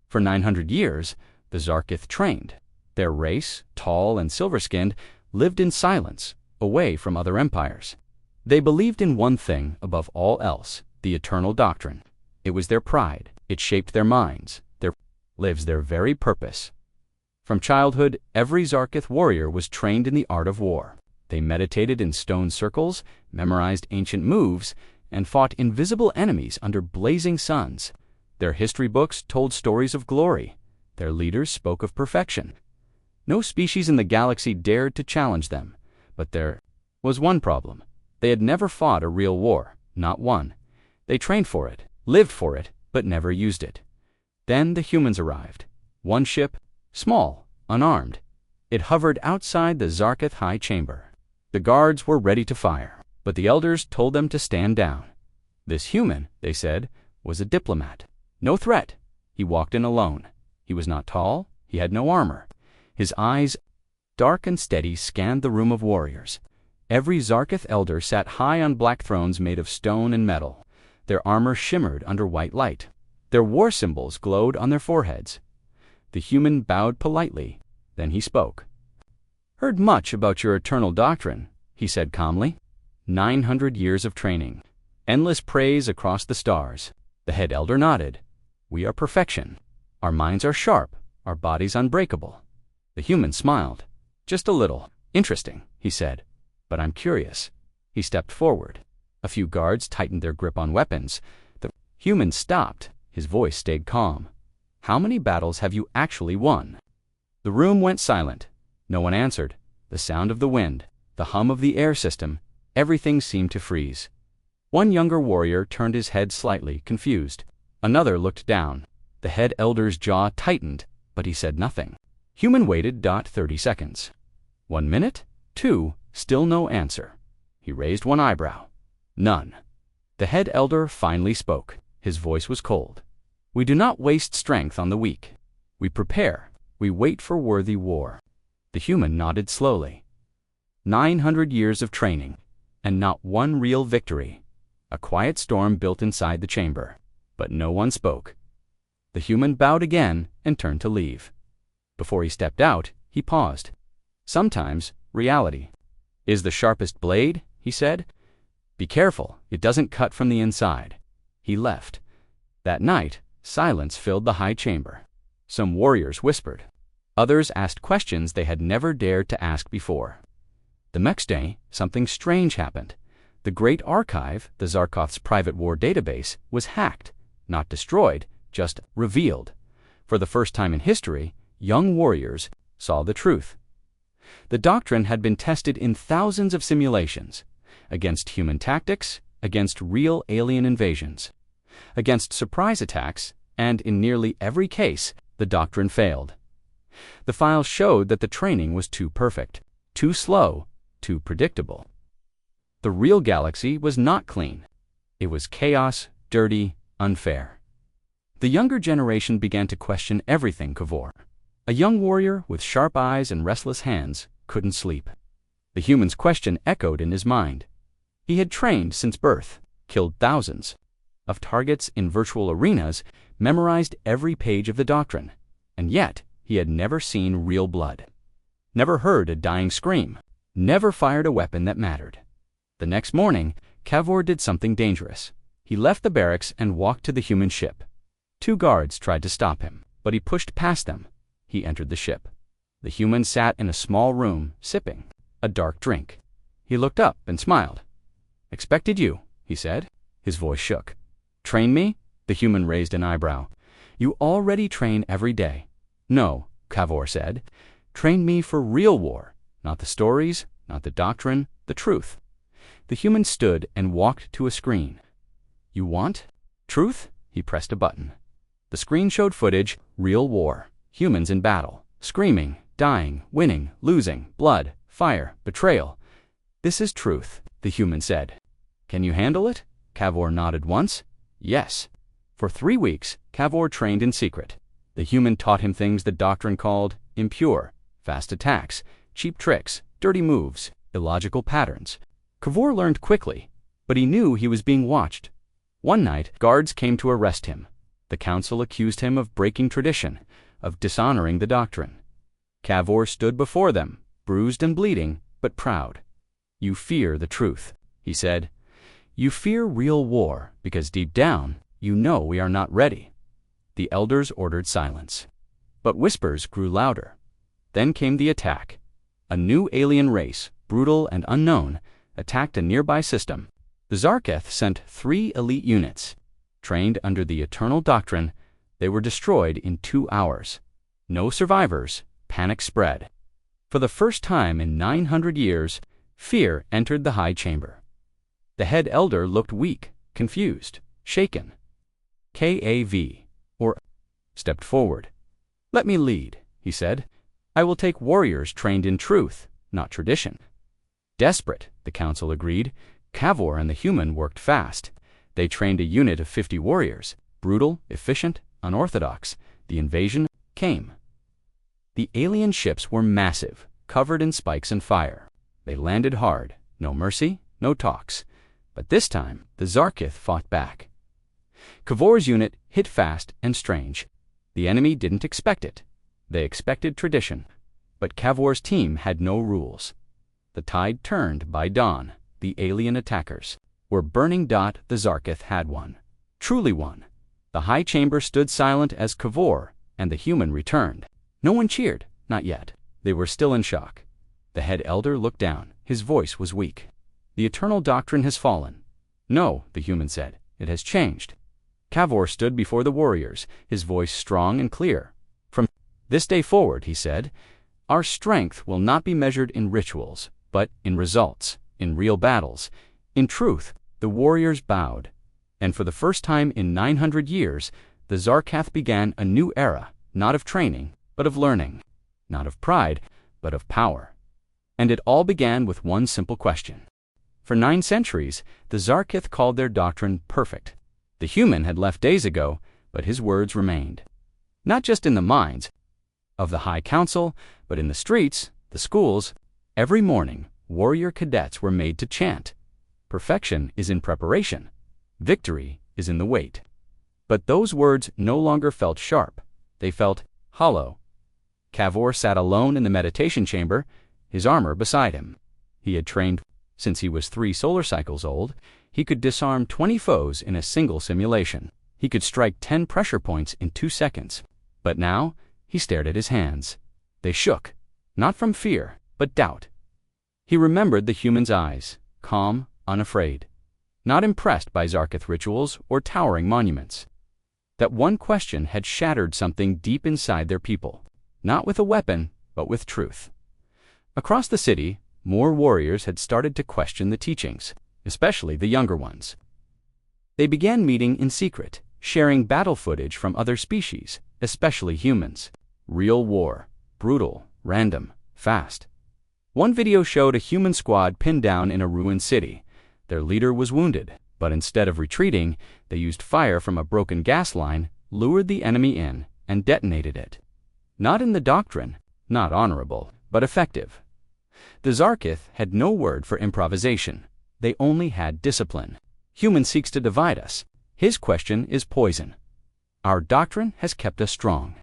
For 900 years, the Zarkith trained. Their race, tall and silver-skinned, lived in silence, away from other empires. They believed in one thing above all else, the eternal doctrine. It was their pride. It shaped their minds, their lives, their very purpose. From childhood, every Zarkith warrior was trained in the art of war. They meditated in stone circles, memorized ancient moves, and fought invisible enemies under blazing suns. Their history books told stories of glory. Their leaders spoke of perfection. No species in the galaxy dared to challenge them, but there was one problem. They had never fought a real war, not one. They trained for it, lived for it, but never used it. Then the humans arrived. One ship, small, unarmed. It hovered outside the Zarkith High Chamber. The guards were ready to fire, but the elders told them to stand down. This human, they said, was a diplomat. No threat. He walked in alone. He was not tall. He had no armor. His eyes, dark and steady, scanned the room of warriors. Every Zarkith elder sat high on black thrones made of stone and metal. Their armor shimmered under white light. Their war symbols glowed on their foreheads. The human bowed politely. Then he spoke. "Heard much about your eternal doctrine," he said calmly. 900 years of training. Endless praise across the stars. The head elder nodded. "We are perfection. Our minds are sharp, our bodies unbreakable." The human smiled. "Just a little. Interesting," he said. "But I'm curious." He stepped forward. A few guards tightened their grip on weapons. The human stopped. His voice stayed calm. "How many battles have you actually won?" The room went silent. No one answered. The sound of the wind, the hum of the air system, everything seemed to freeze. One younger warrior turned his head slightly, confused. Another looked down. The head elder's jaw tightened, but he said nothing. Human waited 30 seconds. 1 minute? 2, still no answer. He raised one eyebrow. None. The head elder finally spoke. His voice was cold. "We do not waste strength on the weak. We prepare. We wait for worthy war." The human nodded slowly. 900 years of training, and not one real victory. A quiet storm built inside the chamber, but no one spoke. The human bowed again and turned to leave. Before he stepped out, he paused. "Sometimes, reality is the sharpest blade," he said. "Be careful, it doesn't cut from the inside." He left. That night, silence filled the high chamber. Some warriors whispered. Others asked questions they had never dared to ask before. The next day, something strange happened. The Great Archive, the Zarkoth's private war database, was hacked, not destroyed, just revealed. For the first time in history, young warriors saw the truth. The doctrine had been tested in thousands of simulations, against human tactics, against real alien invasions, against surprise attacks, and in nearly every case, the doctrine failed. The files showed that the training was too perfect, too slow, too predictable. The real galaxy was not clean. It was chaos, dirty, unfair. The younger generation began to question everything Cavor. A young warrior with sharp eyes and restless hands couldn't sleep. The human's question echoed in his mind. He had trained since birth, killed thousands of targets in virtual arenas, memorized every page of the doctrine, and yet he had never seen real blood, never heard a dying scream, never fired a weapon that mattered. The next morning, Cavor did something dangerous. He left the barracks and walked to the human ship. 2 guards tried to stop him, but he pushed past them. He entered the ship. The human sat in a small room, sipping a dark drink. He looked up and smiled. "Expected you," he said. His voice shook. "Train me?" The human raised an eyebrow. "You already train every day." "No," Cavor said. "Train me for real war, not the stories, not the doctrine, the truth." The human stood and walked to a screen. "You want truth?" He pressed a button. The screen showed footage, real war, humans in battle, screaming, dying, winning, losing, blood, fire, betrayal. "This is truth," the human said. "Can you handle it?" Cavor nodded once. "Yes." For 3 weeks, Cavor trained in secret. The human taught him things the doctrine called impure, fast attacks, cheap tricks, dirty moves, illogical patterns. Cavor learned quickly, but he knew he was being watched. One night, guards came to arrest him. The council accused him of breaking tradition, of dishonoring the doctrine. Cavor stood before them, bruised and bleeding, but proud. "You fear the truth," he said. "You fear real war, because deep down, you know we are not ready." The elders ordered silence. But whispers grew louder. Then came the attack. A new alien race, brutal and unknown, attacked a nearby system. The Zarketh sent 3 elite units. Trained under the eternal doctrine, they were destroyed in 2 hours. No survivors, panic spread. For the first time in 900 years, fear entered the high chamber. The head elder looked weak, confused, shaken. Kav, or stepped forward. "Let me lead," he said. "I will take warriors trained in truth, not tradition." Desperate, the council agreed. Cavor and the human worked fast. They trained a unit of 50 warriors, brutal, efficient, unorthodox. The invasion came. The alien ships were massive, covered in spikes and fire. They landed hard, no mercy, no talks. But this time, the Zarketh fought back. Cavor's unit hit fast and strange. The enemy didn't expect it. They expected tradition. But Cavor's team had no rules. The tide turned by dawn. The alien attackers were burning. The Zarketh had won. Truly won. The high chamber stood silent as Cavor and the human returned. No one cheered, not yet. They were still in shock. The head elder looked down. His voice was weak. "The eternal doctrine has fallen." "No," the human said. "It has changed." Cavor stood before the warriors, his voice strong and clear. "From this day forward," he said, "our strength will not be measured in rituals, but in results, in real battles, in truth." The warriors bowed. And for the first time in 900 years, the Zarketh began a new era, not of training, but of learning, not of pride, but of power. And it all began with one simple question. For 9 centuries, the Zarketh called their doctrine perfect. The human had left days ago, but his words remained. Not just in the minds of the High Council, but in the streets, the schools. Every morning, warrior cadets were made to chant. Perfection is in preparation. Victory is in the wait. But those words no longer felt sharp. They felt hollow. Cavor sat alone in the meditation chamber, his armor beside him. He had trained since he was 3 solar cycles old. He could disarm 20 foes in a single simulation. He could strike 10 pressure points in 2 seconds. But now, he stared at his hands. They shook, not from fear, but doubt. He remembered the human's eyes, calm, unafraid, not impressed by Zarketh rituals or towering monuments. That one question had shattered something deep inside their people, not with a weapon, but with truth. Across the city, more warriors had started to question the teachings, especially the younger ones. They began meeting in secret, sharing battle footage from other species, especially humans. Real war, brutal, random, fast. One video showed a human squad pinned down in a ruined city. Their leader was wounded, but instead of retreating, they used fire from a broken gas line, lured the enemy in, and detonated it. Not in the doctrine, not honorable, but effective. The Zarketh had no word for improvisation. They only had discipline. Human seeks to divide us. His question is poison. Our doctrine has kept us strong.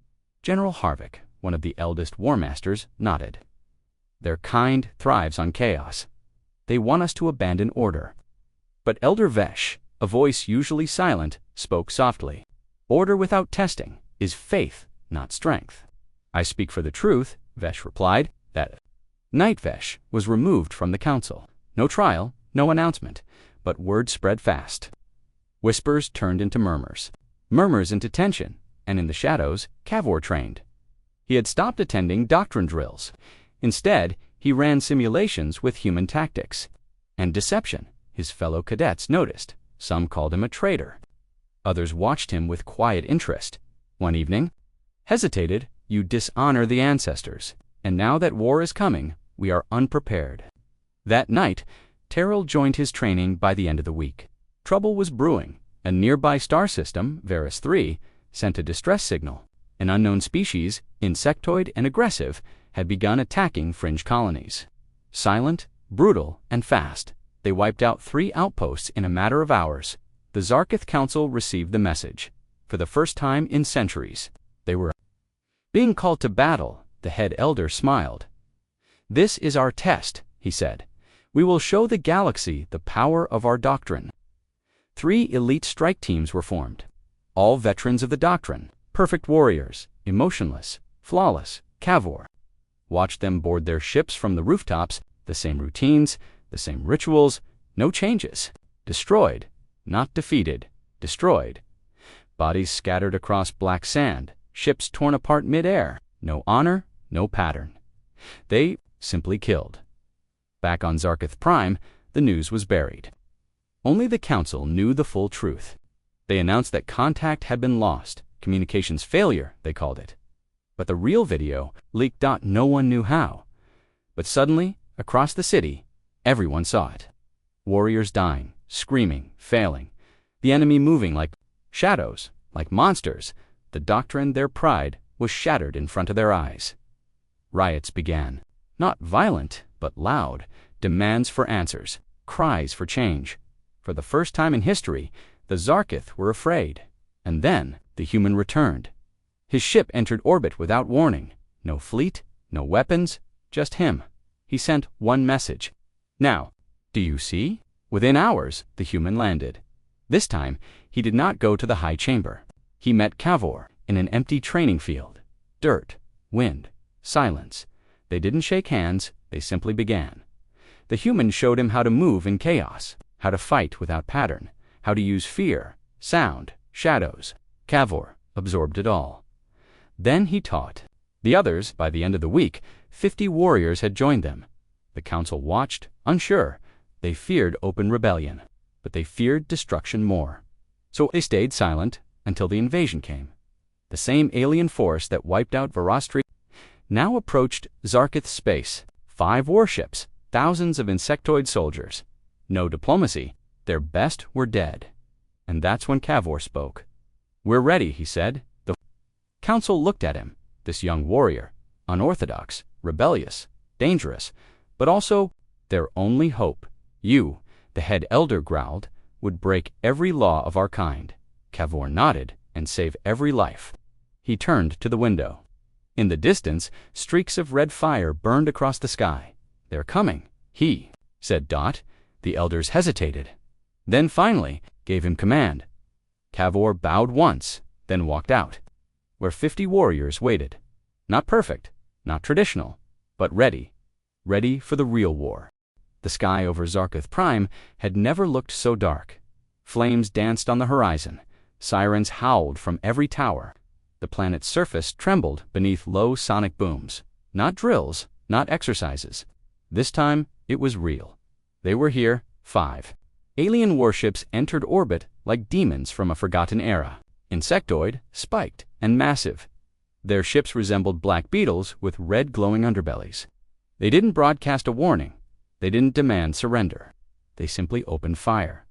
General Harvick, one of the eldest war masters, nodded. Their kind thrives on chaos. They want us to abandon order. But Elder Vesh, a voice usually silent, spoke softly. Order without testing is faith, not strength. I speak for the truth, Vesh replied. That night Vesh was removed from the council. No trial, no announcement, but word spread fast. Whispers turned into murmurs. Murmurs into tension, and in the shadows, Cavor trained. He had stopped attending doctrine drills. Instead, he ran simulations with human tactics. And deception, his fellow cadets noticed. Some called him a traitor. Others watched him with quiet interest. One evening, hesitated, you dishonor the ancestors. And now that war is coming, we are unprepared. That night, Terrell joined his training by the end of the week. Trouble was brewing. A nearby star system, Varus 3, sent a distress signal. An unknown species, insectoid and aggressive, had begun attacking fringe colonies. Silent, brutal, and fast, they wiped out 3 outposts in a matter of hours. The Zarketh Council received the message. For the first time in centuries, they were being called to battle. The head elder smiled. "This is our test," he said. "We will show the galaxy the power of our doctrine." 3 elite strike teams were formed, all veterans of the doctrine, perfect warriors, emotionless, flawless. Cavor watched them board their ships from the rooftops, the same routines, the same rituals, no changes. Destroyed, not defeated, destroyed. Bodies scattered across black sand, ships torn apart mid-air, no honor, no pattern. They simply killed. Back on Zarkith Prime, the news was buried. Only the Council knew the full truth. They announced that contact had been lost, communications failure, they called it. But the real video leaked. No one knew how. But suddenly, across the city, everyone saw it. Warriors dying, screaming, failing. The enemy moving like shadows, like monsters. The doctrine, their pride, was shattered in front of their eyes. Riots began. Not violent, but loud. Demands for answers. Cries for change. For the first time in history, the Zarkith were afraid. And then the human returned. His ship entered orbit without warning. No fleet, no weapons, just him. He sent one message. "Now, do you see?" Within hours, the human landed. This time, he did not go to the high chamber. He met Cavor in an empty training field. Dirt, wind, silence. They didn't shake hands, they simply began. The human showed him how to move in chaos, how to fight without pattern, how to use fear, sound, shadows. Cavor absorbed it all. Then he taught. The others, by the end of the week, 50 warriors had joined them. The council watched, unsure. They feared open rebellion, but they feared destruction more. So they stayed silent until the invasion came. The same alien force that wiped out Verostri now approached Zarkith space. 5 warships, thousands of insectoid soldiers. No diplomacy. Their best were dead. And that's when Cavor spoke. "We're ready," he said. The council looked at him, this young warrior, unorthodox, rebellious, dangerous, but also their only hope. "You," the head elder growled, "would break every law of our kind." Cavor nodded, "and save every life." He turned to the window. In the distance, streaks of red fire burned across the sky. "They're coming," he said. The elders hesitated, then finally gave him command. Cavor bowed once, then walked out, where 50 warriors waited. Not perfect, not traditional, but ready. Ready for the real war. The sky over Zarkith Prime had never looked so dark. Flames danced on the horizon. Sirens howled from every tower. The planet's surface trembled beneath low sonic booms. Not drills, not exercises. This time, it was real. They were here, 5. Alien warships entered orbit like demons from a forgotten era. Insectoid, spiked, and massive. Their ships resembled black beetles with red glowing underbellies. They didn't broadcast a warning. They didn't demand surrender. They simply opened fire.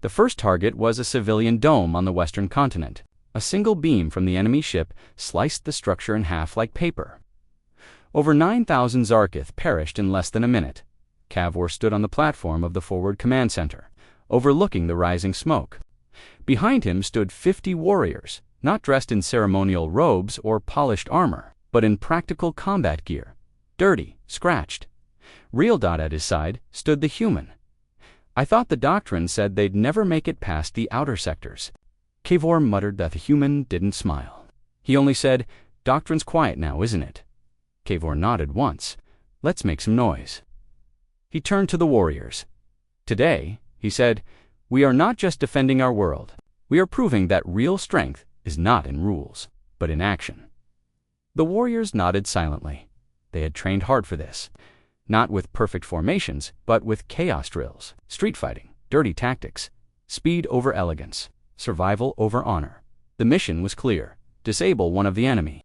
The first target was a civilian dome on the western continent. A single beam from the enemy ship sliced the structure in half like paper. Over 9,000 Zarkith perished in less than a minute. Cavor stood on the platform of the forward command center, overlooking the rising smoke. Behind him stood 50 warriors, not dressed in ceremonial robes or polished armor, but in practical combat gear, dirty, scratched. Real at his side stood the human. "I thought the doctrine said they'd never make it past the outer sectors." Cavor muttered that the human didn't smile. He only said, "Doctrine's quiet now, isn't it?" Cavor nodded once. "Let's make some noise." He turned to the warriors. "Today," he said, "we are not just defending our world. We are proving that real strength is not in rules, but in action." The warriors nodded silently. They had trained hard for this. Not with perfect formations, but with chaos drills, street fighting, dirty tactics, speed over elegance, survival over honor. The mission was clear: disable one of the enemy.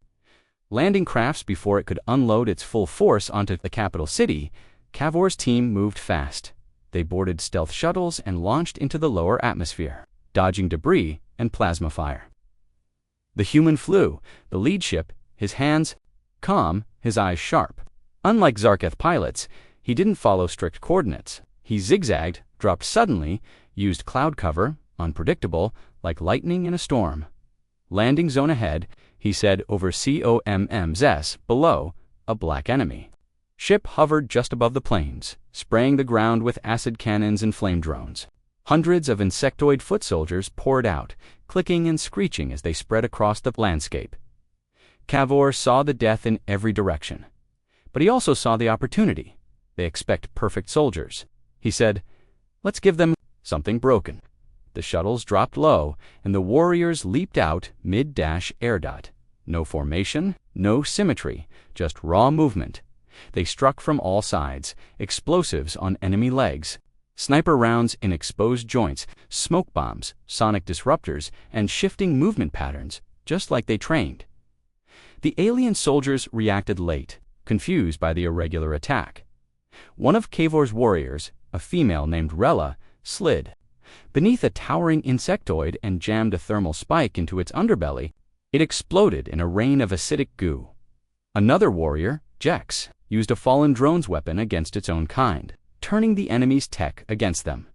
Landing crafts before it could unload its full force onto the capital city, Cavor's team moved fast. They boarded stealth shuttles and launched into the lower atmosphere, dodging debris and plasma fire. The human flew, the lead ship, his hands calm, his eyes sharp. Unlike Zarkith pilots, he didn't follow strict coordinates. He zigzagged, dropped suddenly, used cloud cover, unpredictable, like lightning in a storm. Landing zone ahead, he said over COMMS below, a black enemy. Ship hovered just above the planes, spraying the ground with acid cannons and flame drones. Hundreds of insectoid foot soldiers poured out, clicking and screeching as they spread across the landscape. Cavor saw the death in every direction. But he also saw the opportunity. They expect perfect soldiers. He said, "Let's give them something broken." The shuttles dropped low, and the warriors leaped out mid-air. No formation, no symmetry, just raw movement. They struck from all sides, explosives on enemy legs, sniper rounds in exposed joints, smoke bombs, sonic disruptors, and shifting movement patterns, just like they trained. The alien soldiers reacted late, confused by the irregular attack. One of Cavor's warriors, a female named Rella, slid beneath a towering insectoid and jammed a thermal spike into its underbelly. It exploded in a rain of acidic goo. Another warrior, Jex, used a fallen drone's weapon against its own kind, turning the enemy's tech against them.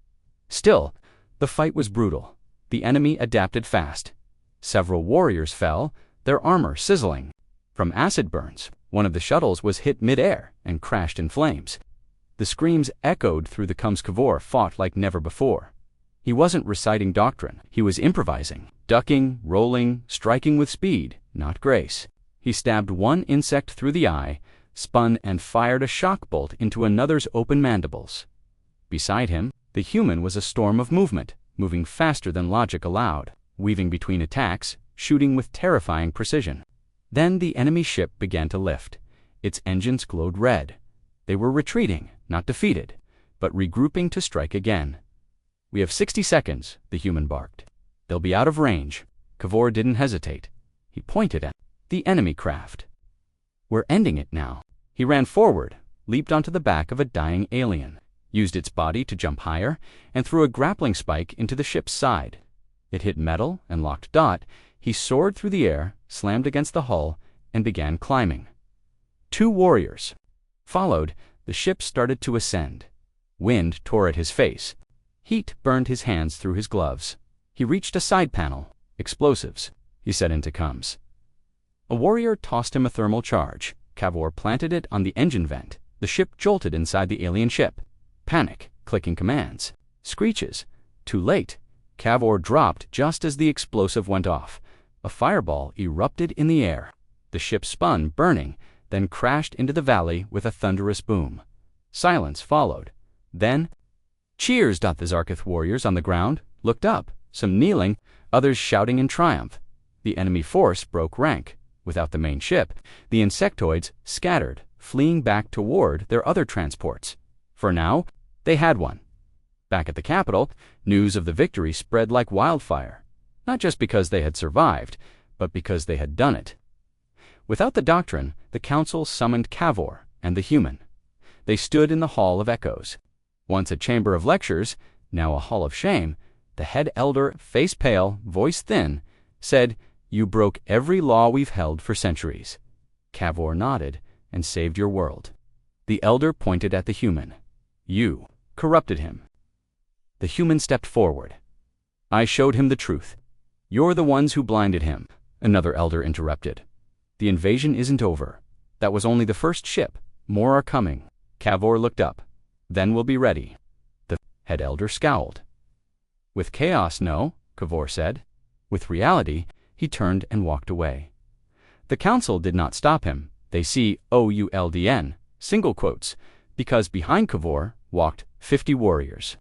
Still, the fight was brutal. The enemy adapted fast. Several warriors fell, their armor sizzling. From acid burns, one of the shuttles was hit mid-air and crashed in flames. The screams echoed through the Cavor fought like never before. He wasn't reciting doctrine, he was improvising, ducking, rolling, striking with speed, not grace. He stabbed one insect through the eye, spun and fired a shock bolt into another's open mandibles. Beside him, the human was a storm of movement, moving faster than logic allowed, weaving between attacks, shooting with terrifying precision. Then the enemy ship began to lift. Its engines glowed red. They were retreating, not defeated, but regrouping to strike again. "We have 60 seconds, the human barked. "They'll be out of range." Cavor didn't hesitate. He pointed at the enemy craft. "We're ending it now." He ran forward, leaped onto the back of a dying alien, used its body to jump higher, and threw a grappling spike into the ship's side. It hit metal and locked Dot. He soared through the air, slammed against the hull, and began climbing. 2 warriors followed. The ship started to ascend. Wind tore at his face. Heat burned his hands through his gloves. He reached a side panel. "Explosives," he said into comms. A warrior tossed him a thermal charge. Cavor planted it on the engine vent. The ship jolted inside the alien ship. Panic, clicking commands, screeches. Too late. Cavor dropped just as the explosive went off. A fireball erupted in the air. The ship spun, burning, then crashed into the valley with a thunderous boom. Silence followed. Then, "Cheers!" The Zarkith warriors on the ground looked up, some kneeling, others shouting in triumph. The enemy force broke rank. Without the main ship, the insectoids scattered, fleeing back toward their other transports. For now, they had one. Back at the capital, news of the victory spread like wildfire, not just because they had survived, but because they had done it. Without the doctrine, the council summoned Cavor and the human. They stood in the Hall of Echoes. Once a chamber of lectures, now a hall of shame, the head elder, face pale, voice thin, said, "You broke every law we've held for centuries." Cavor nodded and saved your world. The elder pointed at the human. "You corrupted him." The human stepped forward. "I showed him the truth." "You're the ones who blinded him," another elder interrupted. "The invasion isn't over. That was only the first ship. More are coming." Cavor looked up. "Then we'll be ready." The head elder scowled. "With chaos, no," Cavor said. With reality, he turned and walked away. The council did not stop him. They see OULDN, single quotes, because behind Cavor walked 50 warriors.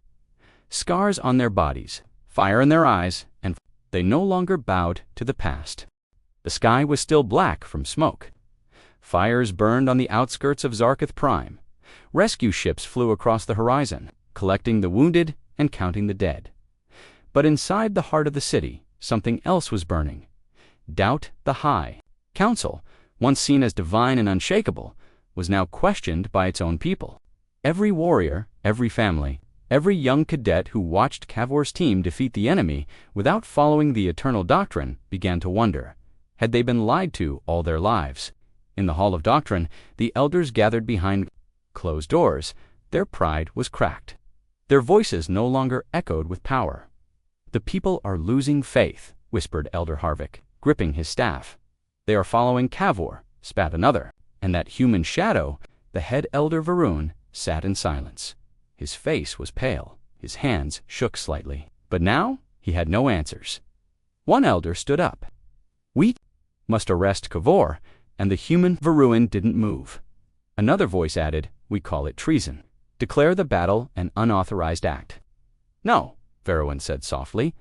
Scars on their bodies, fire in their eyes, and they no longer bowed to the past. The sky was still black from smoke. Fires burned on the outskirts of Zarkith Prime. Rescue ships flew across the horizon, collecting the wounded and counting the dead. But inside the heart of the city, something else was burning. Doubt the High Council, once seen as divine and unshakable, was now questioned by its own people. Every warrior, every family, every young cadet who watched Cavor's team defeat the enemy without following the eternal doctrine began to wonder, had they been lied to all their lives? In the Hall of Doctrine, the elders gathered behind closed doors. Their pride was cracked. Their voices no longer echoed with power. "The people are losing faith," whispered Elder Harvick. gripping his staff. "They are following Cavor," spat another, and that human shadow, the head elder Varun, sat in silence. His face was pale, his hands shook slightly, but now he had no answers. One elder stood up. "We must arrest Cavor," and the human Varun didn't move. Another voice added, "We call it treason. Declare the battle an unauthorized act." "No," Varun said softly.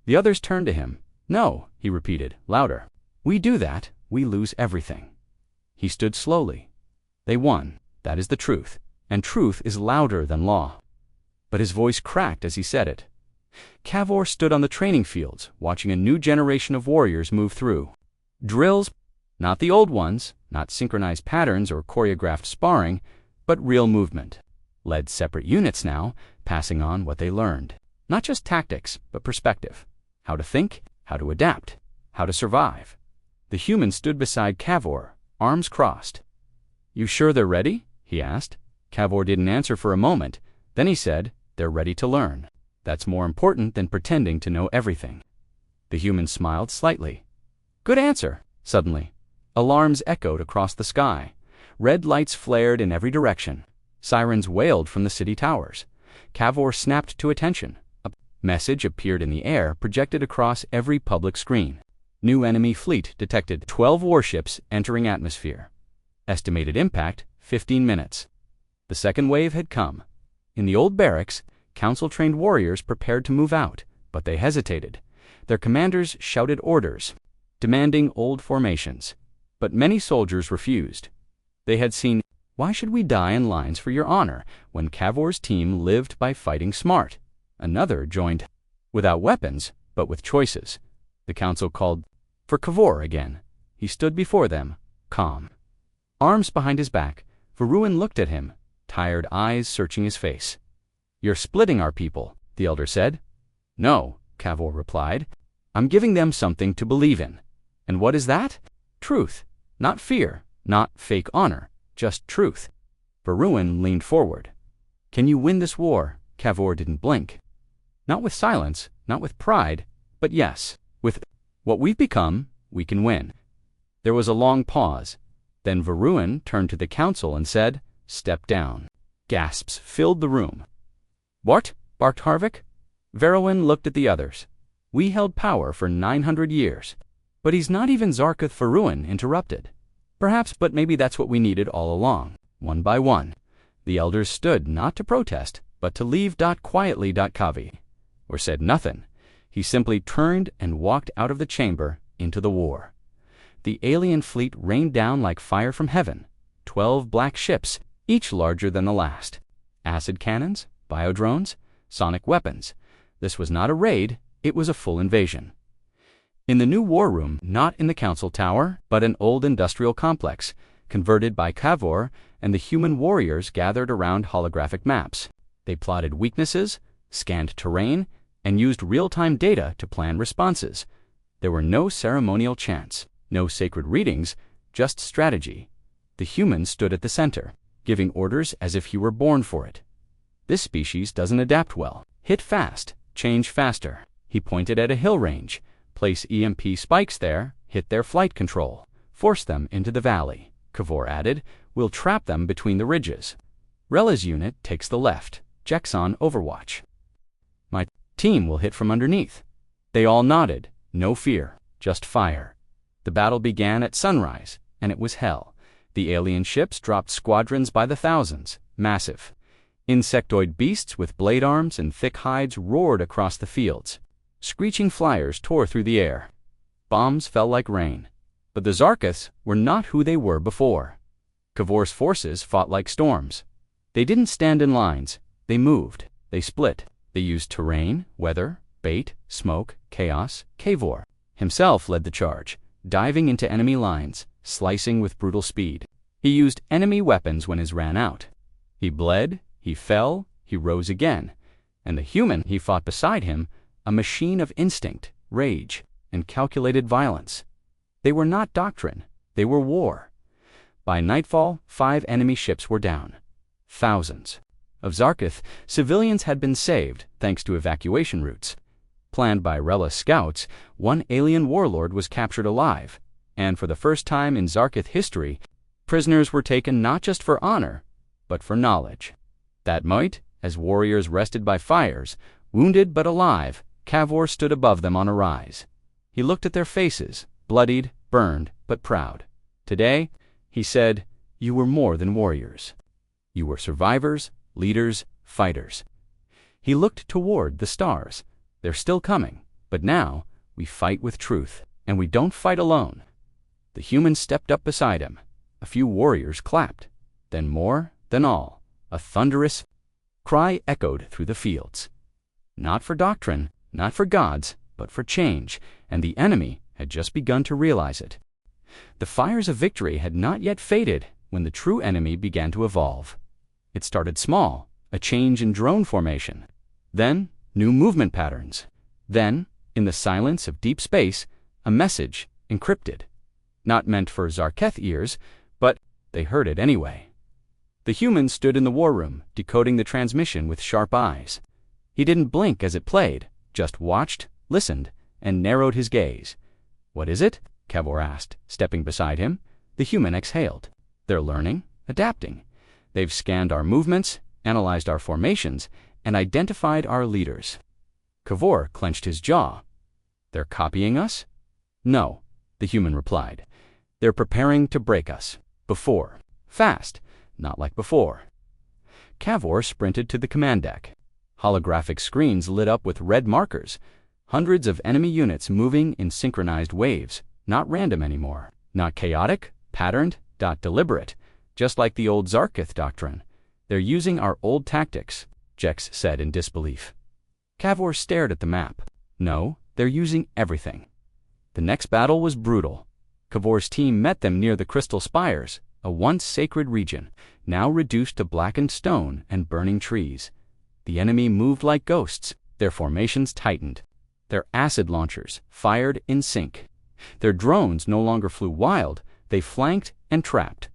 The others turned to him. "No," he repeated, louder. "We do that, we lose everything." He stood slowly. "They won. That is the truth. And truth is louder than law." But his voice cracked as he said it. Cavor stood on the training fields, watching a new generation of warriors move through. Drills, not the old ones, not synchronized patterns or choreographed sparring, but real movement. Led separate units now, passing on what they learned. Not just tactics, but perspective. How to think, how to adapt, how to survive. The human stood beside Cavor, arms crossed. "You sure they're ready?" he asked. Cavor didn't answer for a moment. Then he said, "They're ready to learn. That's more important than pretending to know everything." The human smiled slightly. "Good answer." Suddenly, alarms echoed across the sky. Red lights flared in every direction. Sirens wailed from the city towers. Cavor snapped to attention. A message appeared in the air, projected across every public screen. New enemy fleet detected. 12 warships entering atmosphere. Estimated impact, 15 minutes. The second wave had come. In the old barracks, council-trained warriors prepared to move out, but they hesitated. Their commanders shouted orders, demanding old formations. But many soldiers refused. They had seen, "Why should we die in lines for your honor when Cavor's team lived by fighting smart?" Another joined, without weapons, but with choices. The council called for Cavor again. He stood before them, calm. Arms behind his back, Varun looked at him, tired eyes searching his face. "You're splitting our people," the elder said. "No," Cavor replied. "I'm giving them something to believe in." "And what is that?" "Truth. Not fear, not fake honor, just truth." Varun leaned forward. "Can you win this war?" Cavor didn't blink. "Not with silence, not with pride, but yes, with what we've become, we can win." There was a long pause. Then Varun turned to the council and said, "Step down." Gasps filled the room. "What?" barked Harvick. Varun looked at the others. "We held power for 900 years. But he's not even Zarketh," Varun interrupted. "Perhaps, but maybe that's what we needed all along." One by one, the elders stood not to protest, but to leave quietly. Kavi, or said nothing. He simply turned and walked out of the chamber into the war. The alien fleet rained down like fire from heaven. 12 black ships, each larger than the last. Acid cannons, biodrones, sonic weapons. This was not a raid, it was a full invasion. In the new war room, not in the council tower, but an old industrial complex, converted by Cavor, and the human warriors gathered around holographic maps. They plotted weaknesses, scanned terrain, and used real-time data to plan responses. There were no ceremonial chants, no sacred readings, just strategy. The human stood at the center, giving orders as if he were born for it. "This species doesn't adapt well. Hit fast, change faster." He pointed at a hill range. "Place EMP spikes there, hit their flight control. Force them into the valley." Cavor added, "We'll trap them between the ridges. Rela's unit takes the left. Jexon overwatch. My team will hit from underneath." They all nodded. No fear, just fire. The battle began at sunrise, and it was hell. The alien ships dropped squadrons by the thousands, massive. Insectoid beasts with blade arms and thick hides roared across the fields. Screeching flyers tore through the air. Bombs fell like rain. But the Zarkeths were not who they were before. Cavor's forces fought like storms. They didn't stand in lines. They moved. They split. They used terrain, weather, bait, smoke, chaos. Cavor himself led the charge, diving into enemy lines, slicing with brutal speed. He used enemy weapons when his ran out. He bled, he fell, he rose again. And the human he fought beside him, a machine of instinct, rage, and calculated violence. They were not doctrine, they were war. By nightfall, 5 enemy ships were down. Thousands. Of Zarketh, civilians had been saved thanks to evacuation routes. Planned by Rella scouts, one alien warlord was captured alive, and for the first time in Zarkith history, prisoners were taken not just for honor, but for knowledge. That night, as warriors rested by fires, wounded but alive, Cavor stood above them on a rise. He looked at their faces, bloodied, burned, but proud. Today, he said, you were more than warriors. You were survivors, leaders, fighters. He looked toward the stars. They're still coming, but now we fight with truth, and we don't fight alone. The human stepped up beside him. A few warriors clapped. Then more, then all. A thunderous cry echoed through the fields. Not for doctrine, not for gods, but for change, and the enemy had just begun to realize it. The fires of victory had not yet faded when the true enemy began to evolve. It started small, a change in drone formation. Then, new movement patterns. Then, in the silence of deep space, a message, encrypted. Not meant for Zarketh ears, but they heard it anyway. The human stood in the war room, decoding the transmission with sharp eyes. He didn't blink as it played, just watched, listened, and narrowed his gaze. What is it? Cavor asked, stepping beside him. The human exhaled. They're learning, adapting. They've scanned our movements, analyzed our formations, and identified our leaders. Cavor clenched his jaw. They're copying us? No, the human replied. They're preparing to break us. Before. Fast, not like before. Cavor sprinted to the command deck. Holographic screens lit up with red markers. Hundreds of enemy units moving in synchronized waves, not random anymore. Not chaotic, patterned, deliberate, just like the old Zarkith doctrine. They're using our old tactics, Jex said in disbelief. Cavor stared at the map. No, they're using everything. The next battle was brutal. Cavor's team met them near the Crystal Spires, a once sacred region, now reduced to blackened stone and burning trees. The enemy moved like ghosts. Their formations tightened. Their acid launchers fired in sync. Their drones no longer flew wild, they flanked and trapped.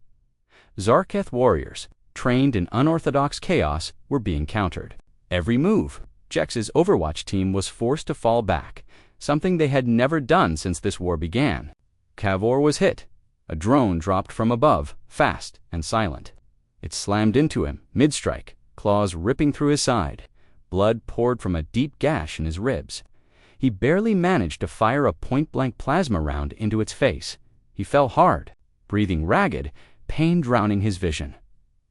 Zarketh warriors, trained in unorthodox chaos, were being countered. Every move, Jex's Overwatch team was forced to fall back, something they had never done since this war began. Cavor was hit. A drone dropped from above, fast and silent. It slammed into him, mid-strike, claws ripping through his side. Blood poured from a deep gash in his ribs. He barely managed to fire a point-blank plasma round into its face. He fell hard, breathing ragged, pain drowning his vision.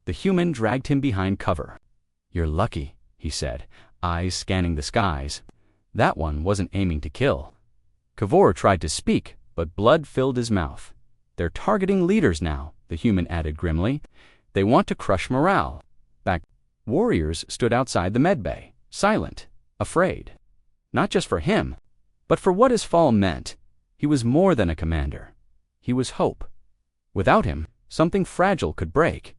The human dragged him behind cover. You're lucky, he said, eyes scanning the skies. That one wasn't aiming to kill. Cavor tried to speak, but blood filled his mouth. They're targeting leaders now, the human added grimly. They want to crush morale. Back, warriors stood outside the medbay, silent, afraid. Not just for him, but for what his fall meant. He was more than a commander. He was hope. Without him, something fragile could break.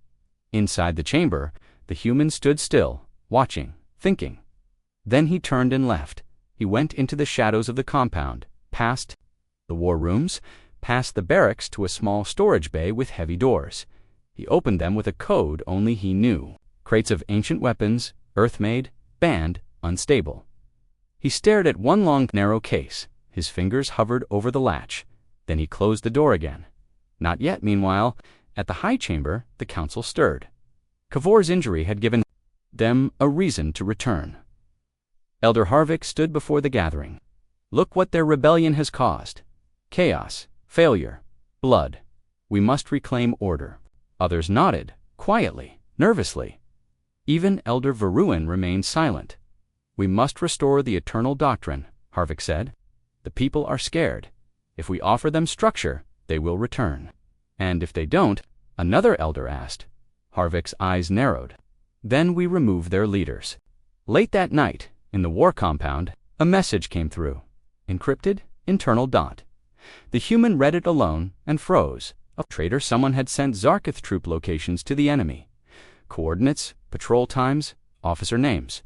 Inside the chamber, the human stood still, watching, thinking. Then he turned and left. He went into the shadows of the compound, past the war rooms, past the barracks to a small storage bay with heavy doors. He opened them with a code only he knew. Crates of ancient weapons, earth-made, banned, unstable. He stared at one long, narrow case. His fingers hovered over the latch. Then he closed the door again. Not yet, meanwhile. At the high chamber, the council stirred. Cavor's injury had given them a reason to return. Elder Harvick stood before the gathering. Look what their rebellion has caused. Chaos, failure, blood. We must reclaim order. Others nodded, quietly, nervously. Even Elder Veruin remained silent. We must restore the eternal doctrine, Harvick said. The people are scared. If we offer them structure, they will return. And if they don't, another elder asked. Harvick's eyes narrowed. Then we remove their leaders. Late that night, in the war compound, a message came through. Encrypted, internal dot. The human read it alone and froze. A traitor someone had sent Zarketh troop locations to the enemy. Coordinates, patrol times, officer names.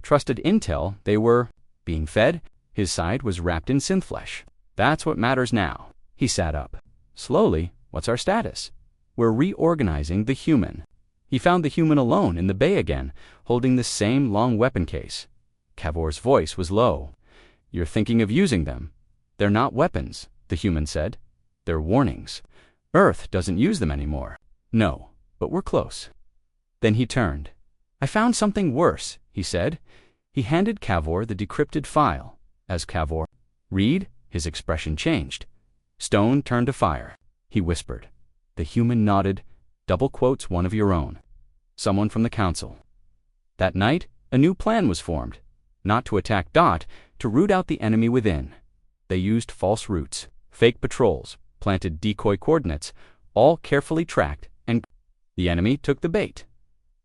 Trusted intel they were being fed. His side was wrapped in synth flesh. That's what matters now. He sat up. Slowly, what's our status? We're reorganizing the human. He found the human alone in the bay again, holding the same long weapon case. Cavor's voice was low. You're thinking of using them. They're not weapons, the human said. They're warnings. Earth doesn't use them anymore. No, but we're close. Then he turned. I found something worse, he said. He handed Cavor the decrypted file. As Cavor read, his expression changed. Stone turned to fire. He whispered. The human nodded. Double quotes one of your own. Someone from the council. That night, a new plan was formed. Not to attack Dot, to root out the enemy within. They used false routes, fake patrols, planted decoy coordinates, all carefully tracked, and the enemy took the bait.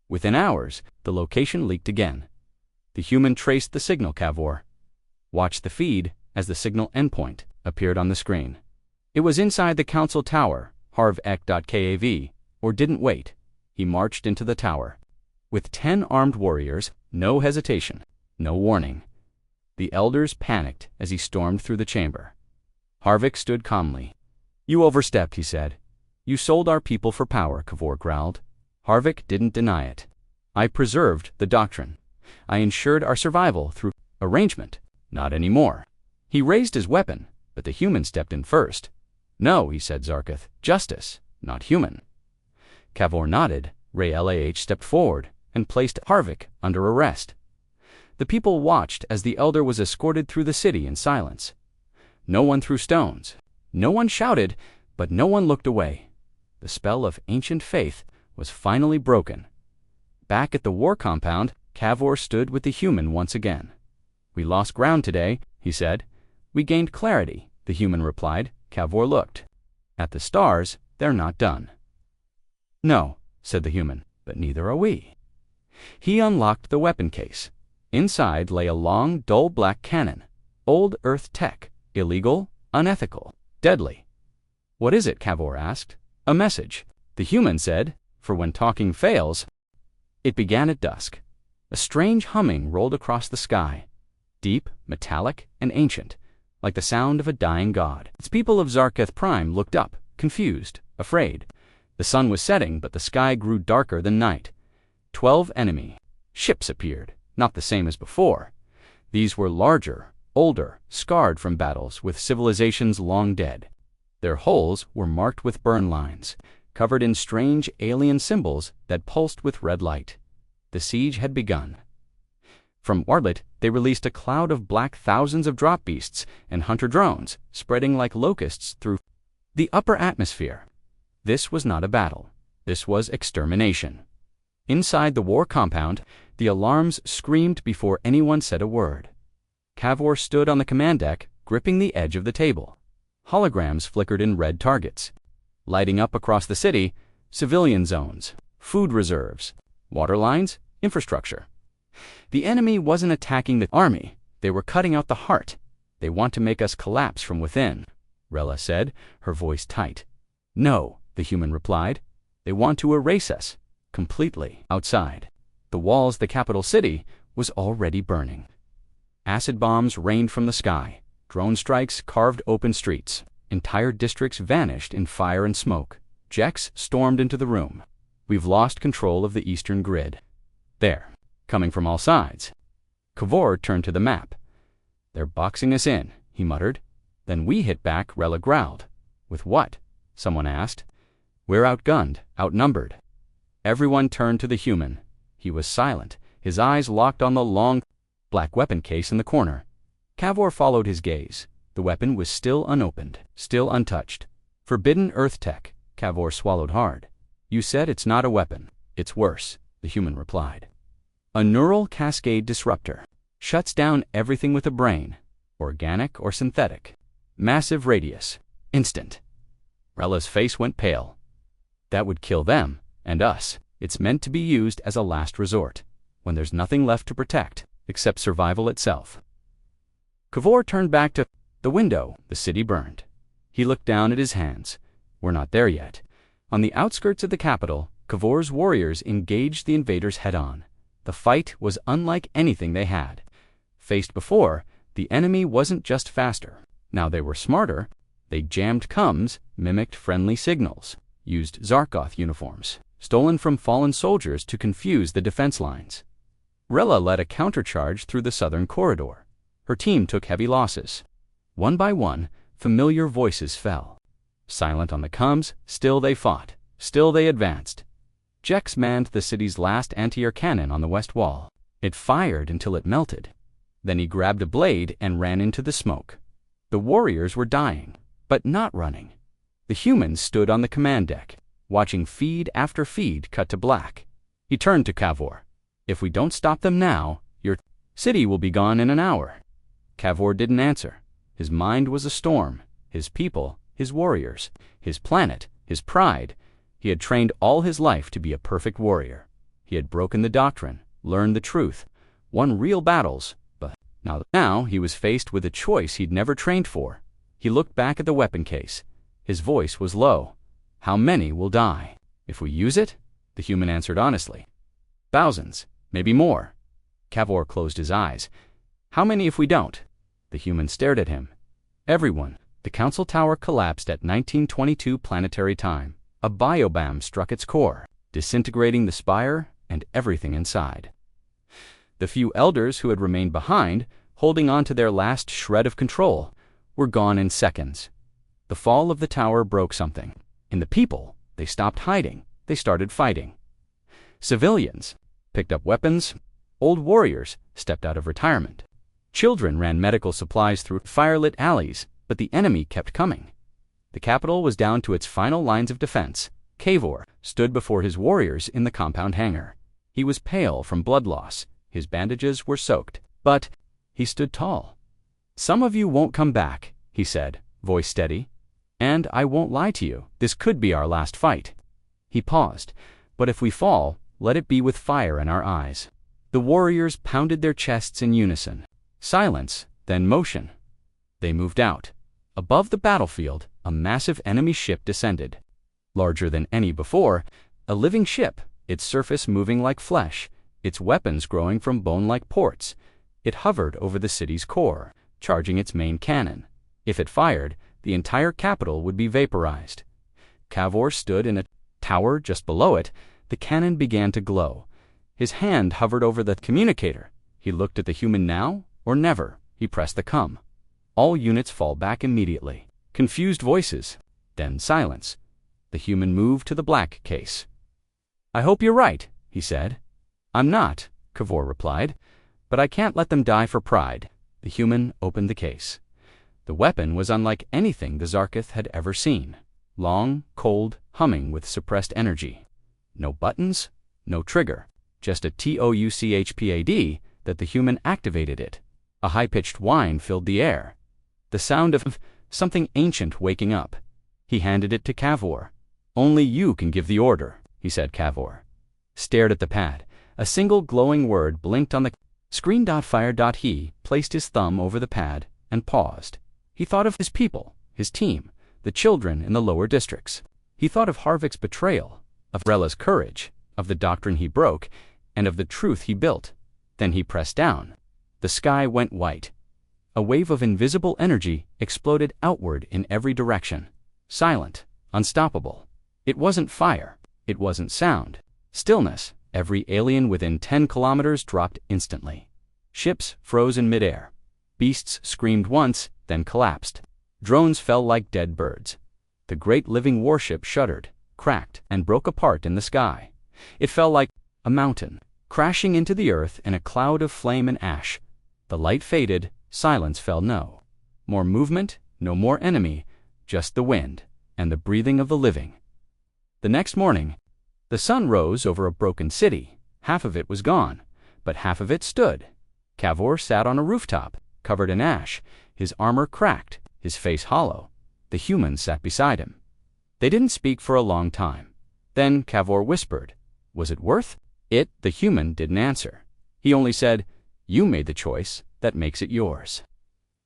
Within hours, the location leaked again. The human traced the signal Cavor. Watched the feed as the signal endpoint appeared on the screen. It was inside the council tower, harvek.kav, or didn't wait. He marched into the tower. With 10 armed warriors, no hesitation, no warning. The elders panicked as he stormed through the chamber. Harvick stood calmly. You overstepped, he said. You sold our people for power, Cavor growled. Harvick didn't deny it. I preserved the doctrine. I ensured our survival through arrangement. Not anymore. He raised his weapon, but the human stepped in first. No, he said Zarkith. Justice, not human. Cavor nodded. Ray LAH stepped forward and placed Harvick under arrest. The people watched as the elder was escorted through the city in silence. No one threw stones. No one shouted, but no one looked away. The spell of ancient faith was finally broken. Back at the war compound, Cavor stood with the human once again. We lost ground today, he said. We gained clarity, the human replied. Cavor looked. At the stars, they're not done. No, said the human, but neither are we. He unlocked the weapon case. Inside lay a long, dull black cannon. Old Earth tech. Illegal, unethical, deadly. What is it? Cavor asked. A message, the human said, for when talking fails. It began at dusk. A strange humming rolled across the sky. Deep, metallic, and ancient, like the sound of a dying god. Its people of Zarketh Prime looked up, confused, afraid. The sun was setting, but the sky grew darker than night. 12 enemy ships appeared, not the same as before. These were larger, older, scarred from battles with civilizations long dead. Their hulls were marked with burn lines, covered in strange alien symbols that pulsed with red light. The siege had begun. From Wardlet, they released a cloud of black thousands of drop beasts and hunter drones, spreading like locusts through the upper atmosphere. This was not a battle. This was extermination. Inside the war compound, the alarms screamed before anyone said a word. Cavor stood on the command deck, gripping the edge of the table. Holograms flickered in red targets. Lighting up across the city, civilian zones, food reserves, water lines, infrastructure. The enemy wasn't attacking the army. They were cutting out the heart. They want to make us collapse from within, Rella said, her voice tight. No, the human replied. They want to erase us, completely, outside. The walls of the capital city was already burning. Acid bombs rained from the sky. Drone strikes carved open streets. Entire districts vanished in fire and smoke. Jex stormed into the room. We've lost control of the eastern grid. There, coming from all sides. Cavor turned to the map. They're boxing us in, he muttered. Then we hit back, Rella growled. With what? Someone asked. We're outgunned, outnumbered. Everyone turned to the human. He was silent, his eyes locked on the long, black weapon case in the corner. Cavor followed his gaze. The weapon was still unopened, still untouched. Forbidden Earth tech, Cavor swallowed hard. You said it's not a weapon. It's worse, the human replied. A neural cascade disruptor. Shuts down everything with a brain, organic or synthetic. Massive radius. Instant. Rella's face went pale. That would kill them, and us. It's meant to be used as a last resort, when there's nothing left to protect, except survival itself. Cavor turned back to the window. The city burned. He looked down at his hands. We're not there yet. On the outskirts of the capital, Cavor's warriors engaged the invaders head-on. The fight was unlike anything they had faced before. The enemy wasn't just faster. Now they were smarter. They jammed comms, mimicked friendly signals, used Zarkoth uniforms, stolen from fallen soldiers to confuse the defense lines. Rella led a countercharge through the southern corridor. Her team took heavy losses. One by one, familiar voices fell. Silent on the coms, still they fought, still they advanced. Jex manned the city's last anti-air cannon on the west wall. It fired until it melted. Then he grabbed a blade and ran into the smoke. The warriors were dying, but not running. The humans stood on the command deck, watching feed after feed cut to black. He turned to Cavor. "If we don't stop them now, your city will be gone in an hour." Cavor didn't answer. His mind was a storm. His people, his warriors, his planet, his pride. He had trained all his life to be a perfect warrior. He had broken the doctrine, learned the truth, won real battles, but now he was faced with a choice he'd never trained for. He looked back at the weapon case. His voice was low. "How many will die? If we use it?" The human answered honestly. "Thousands, maybe more." Cavor closed his eyes. "How many if we don't?" The human stared at him. "Everyone." The council tower collapsed at 1922 planetary time. A biobomb struck its core, disintegrating the spire and everything inside. The few elders who had remained behind, holding on to their last shred of control, were gone in seconds. The fall of the tower broke something. In the people, they stopped hiding. They started fighting. Civilians picked up weapons. Old warriors stepped out of retirement. Children ran medical supplies through firelit alleys, but the enemy kept coming. The capital was down to its final lines of defense. Cavor stood before his warriors in the compound hangar. He was pale from blood loss. His bandages were soaked, but he stood tall. "Some of you won't come back," he said, voice steady. "And I won't lie to you, this could be our last fight." He paused. "But if we fall, let it be with fire in our eyes." The warriors pounded their chests in unison. Silence, then motion. They moved out. Above the battlefield, a massive enemy ship descended. Larger than any before, a living ship, its surface moving like flesh, its weapons growing from bone-like ports. It hovered over the city's core, charging its main cannon. If it fired, the entire capital would be vaporized. Cavor stood in a tower just below it. The cannon began to glow. His hand hovered over the communicator. He looked at the human now or never. He pressed the come. All units fall back immediately. Confused voices. Then silence. The human moved to the black case. "I hope you're right," he said. "I'm not," Cavor replied, "but I can't let them die for pride." The human opened the case. The weapon was unlike anything the Zarkith had ever seen. Long, cold, humming with suppressed energy. No buttons, no trigger, just a TOUCHPAD that the human activated it. A high-pitched whine filled the air. The sound of something ancient waking up. He handed it to Cavor. "Only you can give the order," he said. Cavor stared at the pad. A single glowing word blinked on the screen. "Fire." He placed his thumb over the pad and paused. He thought of his people, his team, the children in the lower districts. He thought of Harvick's betrayal, of Rella's courage, of the doctrine he broke, and of the truth he built. Then he pressed down. The sky went white. A wave of invisible energy exploded outward in every direction. Silent, unstoppable. It wasn't fire. It wasn't sound. Stillness. Every alien within 10 kilometers dropped instantly. Ships froze in midair. Beasts screamed once, then collapsed. Drones fell like dead birds. The great living warship shuddered, cracked, and broke apart in the sky. It fell like a mountain, crashing into the earth in a cloud of flame and ash. The light faded, silence fell. No more movement, no more enemy, just the wind and the breathing of the living. The next morning, the sun rose over a broken city. Half of it was gone, but half of it stood. Cavor sat on a rooftop, covered in ash, his armor cracked, his face hollow. The humans sat beside him. They didn't speak for a long time. Then Cavor whispered, "Was it worth it?" The human didn't answer. He only said, "You made the choice, that makes it yours."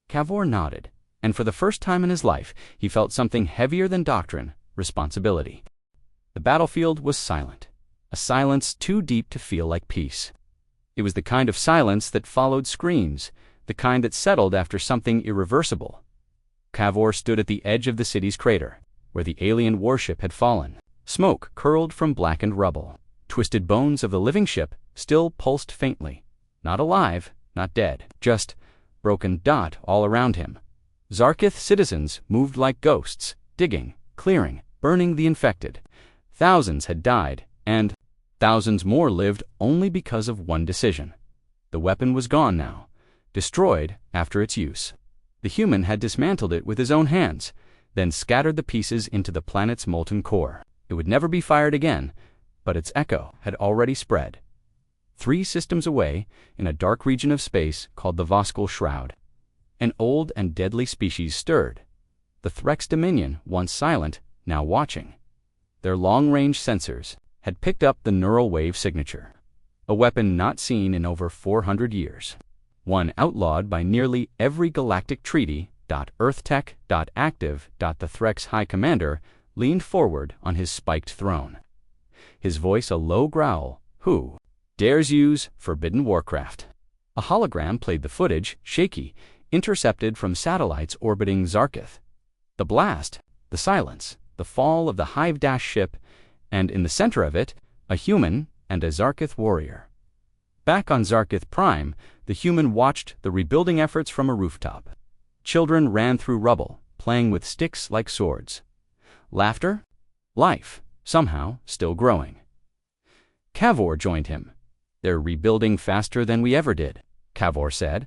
Cavor nodded, and for the first time in his life, he felt something heavier than doctrine, responsibility. The battlefield was silent, a silence too deep to feel like peace. It was the kind of silence that followed screams, the kind that settled after something irreversible. Cavor stood at the edge of the city's crater, where the alien warship had fallen. Smoke curled from blackened rubble. Twisted bones of the living ship still pulsed faintly. Not alive, not dead, just broken dot all around him. Zarkith citizens moved like ghosts, digging, clearing, burning the infected. Thousands had died, and thousands more lived only because of one decision. The weapon was gone now, destroyed after its use. The human had dismantled it with his own hands, then scattered the pieces into the planet's molten core. It would never be fired again, but its echo had already spread. 3 systems away, in a dark region of space called the Voskull Shroud, an old and deadly species stirred. The Threx Dominion, once silent, now watching. Their long-range sensors had picked up the neural wave signature, a weapon not seen in over 400 years. One outlawed by nearly every galactic treaty. EarthTech.active. The Threx High Commander leaned forward on his spiked throne, his voice a low growl. Who dares use forbidden warcraft? A hologram played the footage, shaky, intercepted from satellites orbiting Zarkith. The blast, the silence, the fall of the Hive ship, and in the center of it, a human and a Zarkith warrior. Back on Zarkith Prime, the human watched the rebuilding efforts from a rooftop. Children ran through rubble, playing with sticks like swords. Laughter? Life, somehow, still growing. Cavor joined him. They're rebuilding faster than we ever did, Cavor said.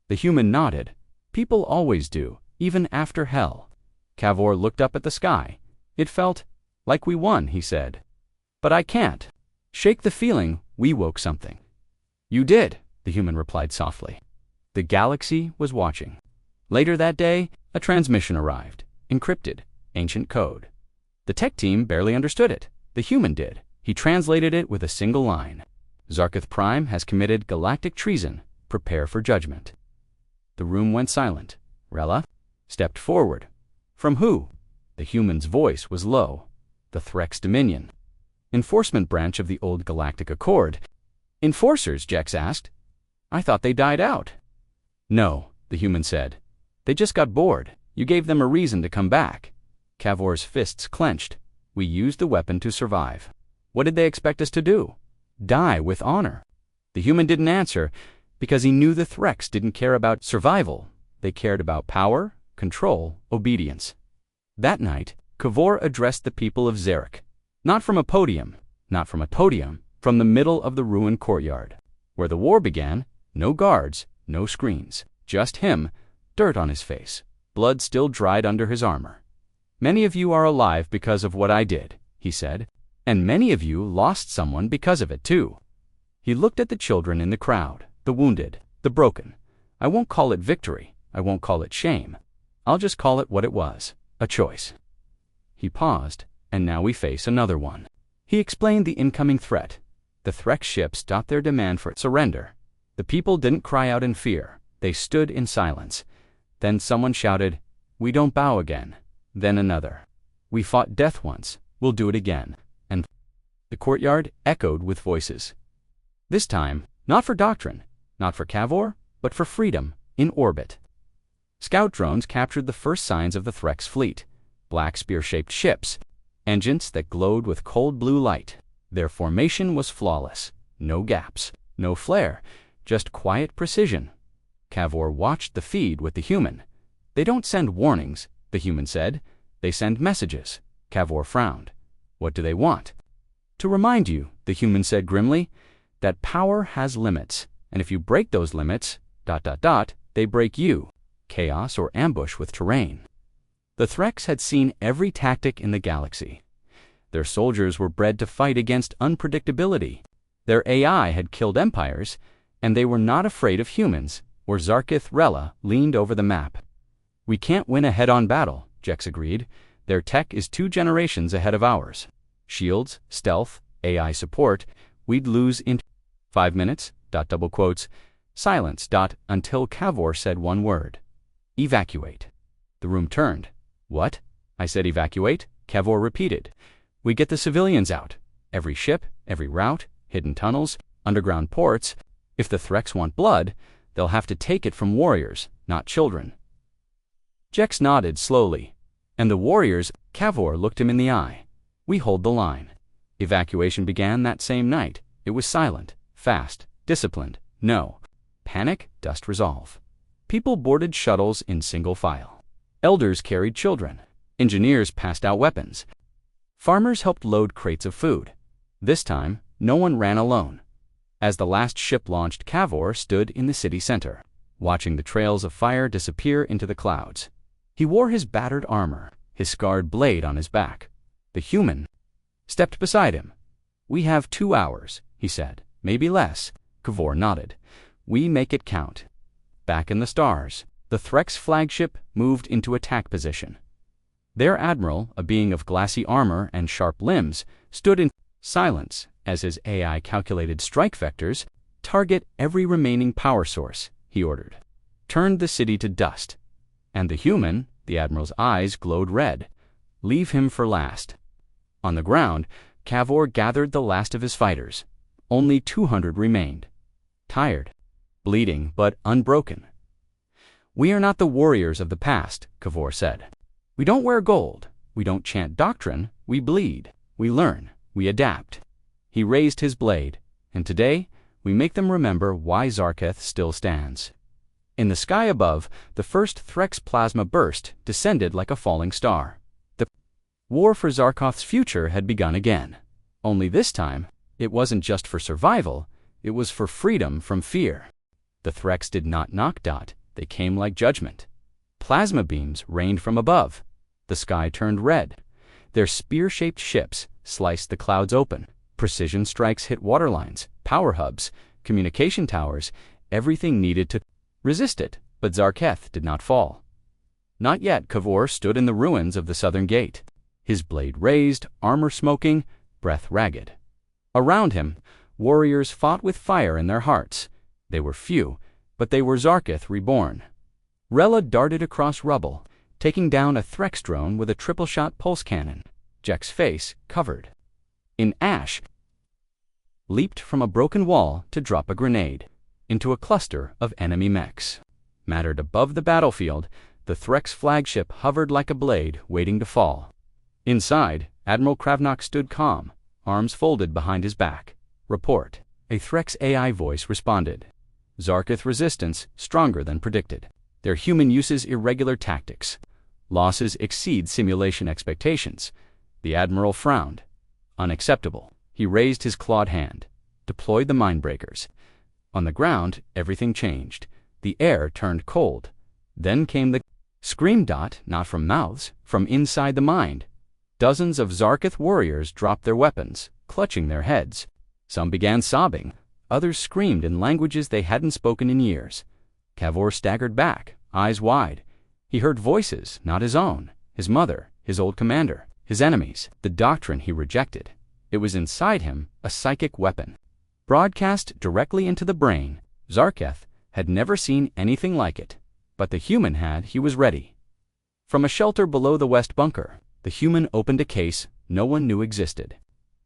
The human nodded. People always do, even after hell. Cavor looked up at the sky. It felt like we won, he said. But I can't shake the feeling we woke something. You did, the human replied softly. The galaxy was watching. Later that day, a transmission arrived, encrypted, ancient code. The tech team barely understood it. The human did. He translated it with a single line. Zarkith Prime has committed galactic treason. Prepare for judgment. The room went silent. Rella stepped forward. From who? The human's voice was low. The Threx Dominion. Enforcement branch of the old Galactic Accord. Enforcers, Jex asked. I thought they died out. No, the human said. They just got bored. You gave them a reason to come back. Cavor's fists clenched. We used the weapon to survive. What did they expect us to do? Die with honor. The human didn't answer because he knew the Threx didn't care about survival. They cared about power, control, obedience. That night, Cavor addressed the people of Zarek. Not from a podium, from the middle of the ruined courtyard. Where the war began, no guards, no screens, just him, dirt on his face, blood still dried under his armor. Many of you are alive because of what I did, he said, and many of you lost someone because of it too. He looked at the children in the crowd, the wounded, the broken. I won't call it victory, I won't call it shame. I'll just call it what it was, a choice. He paused, and now we face another one. He explained the incoming threat. The Threx ships stopped their demand for surrender. The people didn't cry out in fear. They stood in silence. Then someone shouted, "We don't bow again." Then another. "We fought death once. We'll do it again." And the courtyard echoed with voices. This time, not for doctrine, not for Cavor, but for freedom, in orbit. Scout drones captured the first signs of the Threx fleet. Black spear-shaped ships, engines that glowed with cold blue light. Their formation was flawless. No gaps, no flare, just quiet precision. Cavor watched the feed with the human. They don't send warnings, the human said. They send messages. Cavor frowned. What do they want? To remind you, the human said grimly, that power has limits, and if you break those limits, they break you. Chaos or ambush with terrain. The Threx had seen every tactic in the galaxy. Their soldiers were bred to fight against unpredictability. Their AI had killed empires, and they were not afraid of humans, or Zarkith Rella leaned over the map. We can't win a head-on battle, Jex agreed. Their tech is 2 generations ahead of ours. Shields, stealth, AI support, we'd lose in 5 minutes, double quotes, silence, until Cavor said one word. Evacuate. The room turned. What? I said evacuate, Cavor repeated. We get the civilians out. Every ship, every route, hidden tunnels, underground ports. If the Threx want blood, they'll have to take it from warriors, not children. Jex nodded slowly. And the warriors, Cavor looked him in the eye. We hold the line. Evacuation began that same night. It was silent, fast, disciplined. No panic, dust resolve. People boarded shuttles in single file. Elders carried children. Engineers passed out weapons. Farmers helped load crates of food. This time, no one ran alone. As the last ship launched, Cavor stood in the city center, watching the trails of fire disappear into the clouds. He wore his battered armor, his scarred blade on his back. The human stepped beside him. "We have 2 hours," he said. "Maybe less." Cavor nodded. "We make it count." Back in the stars, the Threx flagship moved into attack position. Their admiral, a being of glassy armor and sharp limbs, stood in silence as his AI calculated strike vectors. "Target every remaining power source," he ordered. "Turned the city to dust." And the human, the admiral's eyes glowed red. "Leave him for last." On the ground, Cavor gathered the last of his fighters. Only 200 remained. Tired, bleeding, but unbroken. "We are not the warriors of the past," Cavor said. "We don't wear gold. We don't chant doctrine. We bleed. We learn. We adapt." He raised his blade, and today we make them remember why Zarketh still stands. In the sky above, the first Threx plasma burst descended like a falling star. The war for Zarkoth's future had begun again. Only this time, it wasn't just for survival, it was for freedom from fear. The Threx did not knock Dot, they came like judgment. Plasma beams rained from above. The sky turned red. Their spear-shaped ships sliced the clouds open. Precision strikes hit waterlines, power hubs, communication towers, everything needed to resist it, but Zarketh did not fall. Not yet. Cavor stood in the ruins of the southern gate, his blade raised, armor smoking, breath ragged. Around him, warriors fought with fire in their hearts. They were few, but they were Zarketh reborn. Rella darted across rubble, taking down a Threx drone with a triple-shot pulse cannon. Jek's face, covered in ash, leaped from a broken wall to drop a grenade into a cluster of enemy mechs. Mattered above the battlefield, the Threx flagship hovered like a blade waiting to fall. Inside, Admiral Kravnak stood calm, arms folded behind his back. "Report." A Threx AI voice responded. "Zarketh resistance stronger than predicted. Their human uses irregular tactics. Losses exceed simulation expectations." The Admiral frowned. "Unacceptable." He raised his clawed hand, deployed the mindbreakers. On the ground, everything changed. The air turned cold. Then came the scream. Dot, not from mouths, from inside the mind. Dozens of Zarketh warriors dropped their weapons, clutching their heads. Some began sobbing. Others screamed in languages they hadn't spoken in years. Cavor staggered back, eyes wide. He heard voices, not his own, his mother, his old commander, his enemies, the doctrine he rejected. It was inside him, a psychic weapon. Broadcast directly into the brain, Zarketh had never seen anything like it. But the human had. He was ready. From a shelter below the west bunker, the human opened a case no one knew existed.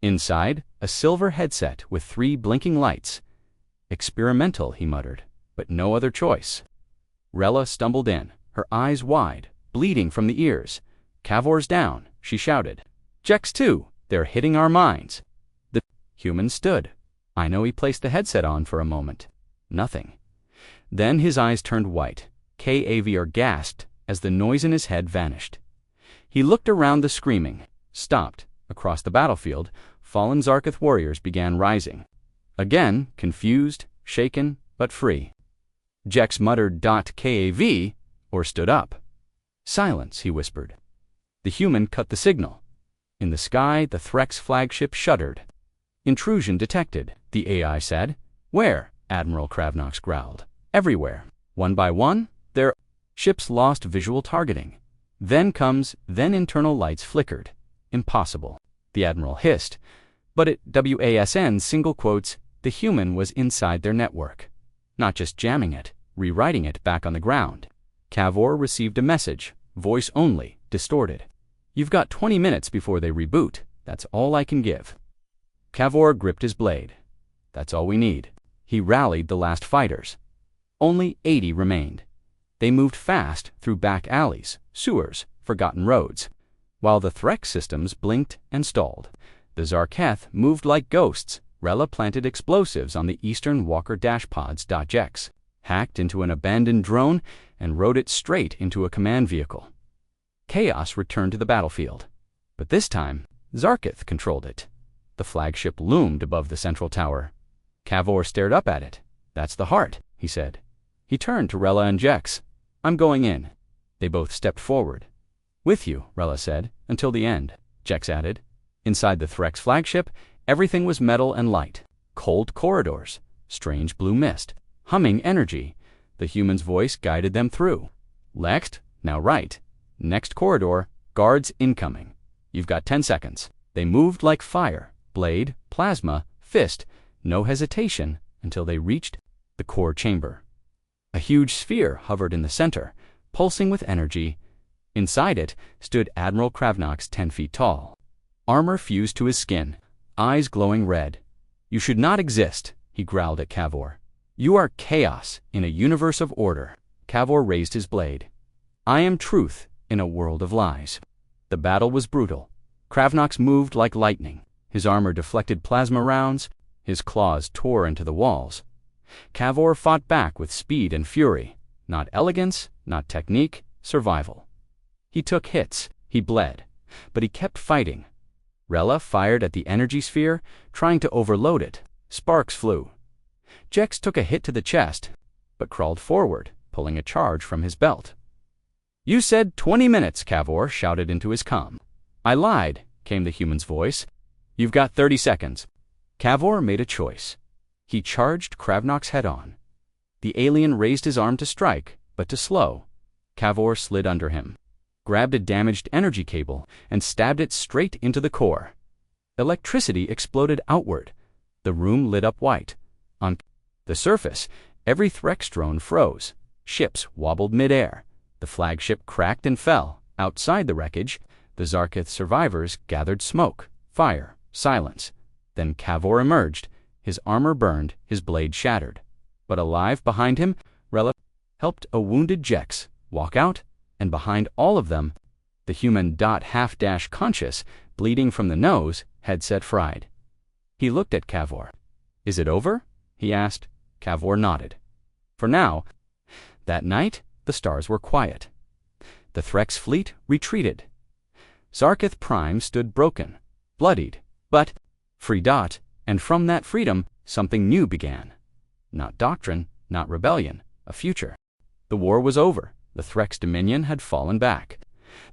Inside, a silver headset with 3 blinking lights. "Experimental," he muttered, but no other choice. Rella stumbled in, her eyes wide, bleeding from the ears. "Cavor's down," she shouted. "Jek's too. They're hitting our minds." The human stood. I know he placed the headset on for a moment. Nothing. Then his eyes turned white. Kavr gasped as the noise in his head vanished. He looked around the screaming, stopped. Across the battlefield, fallen Zarketh warriors began rising. Again, confused, shaken, but free. Jex muttered "Kav," or stood up. "Silence," he whispered. The human cut the signal. In the sky, the Threx flagship shuddered. "Intrusion detected," the AI said. "Where?" Admiral Kravnox growled. "Everywhere. One by one, their ships lost visual targeting. Then internal lights flickered. Impossible." The Admiral hissed. But at WASN, single quotes, the human was inside their network. Not just jamming it, rewriting it back on the ground. Cavor received a message, voice only, distorted. "You've got 20 minutes before they reboot. That's all I can give." Cavor gripped his blade. "That's all we need." He rallied the last fighters. Only 80 remained. They moved fast through back alleys, sewers, forgotten roads. While the Threx systems blinked and stalled, the Zarketh moved like ghosts. Rella planted explosives on the eastern Walker dash pods. Jex hacked into an abandoned drone, and rode it straight into a command vehicle. Chaos returned to the battlefield, but this time, Zarkith controlled it. The flagship loomed above the central tower. Cavor stared up at it. "That's the heart," he said. He turned to Rella and Jex. "I'm going in." They both stepped forward. "With you," Rella said, "until the end," Jex added. Inside the Threx flagship, everything was metal and light. Cold corridors, strange blue mist, humming energy. The human's voice guided them through. "Left, now right. Next corridor, guards incoming. You've got 10 seconds." They moved like fire, blade, plasma, fist, no hesitation, until they reached the core chamber. A huge sphere hovered in the center, pulsing with energy. Inside it stood Admiral Kravnox 10 feet tall. Armor fused to his skin, eyes glowing red. "You should not exist," he growled at Cavor. "You are chaos in a universe of order." Cavor raised his blade. "I am truth in a world of lies." The battle was brutal. Kravnox moved like lightning. His armor deflected plasma rounds. His claws tore into the walls. Cavor fought back with speed and fury. Not elegance, not technique, survival. He took hits. He bled. But he kept fighting. Rella fired at the energy sphere, trying to overload it. Sparks flew. Jex took a hit to the chest, but crawled forward, pulling a charge from his belt. "You said 20 minutes, Cavor shouted into his comm. "I lied," came the human's voice. "You've got 30 seconds. Cavor made a choice. He charged Kravnox head-on. The alien raised his arm to strike, but to slow. Cavor slid under him, grabbed a damaged energy cable, and stabbed it straight into the core. Electricity exploded outward. The room lit up white. On the surface, every Threx drone froze. Ships wobbled mid-air. The flagship cracked and fell. Outside the wreckage, the Zarkith survivors gathered smoke, fire, silence. Then Cavor emerged. His armor burned, his blade shattered. But alive behind him, Rella helped a wounded Jex walk out, and behind all of them, the human half-dash conscious, bleeding from the nose, headset fried. He looked at Cavor. "Is it over?" he asked. Cavor nodded. For now. That night, the stars were quiet. The Threx fleet retreated. Zarkith Prime stood broken, bloodied, but free. And from that freedom, something new began. Not doctrine, not rebellion, a future. The war was over. The Threx dominion had fallen back.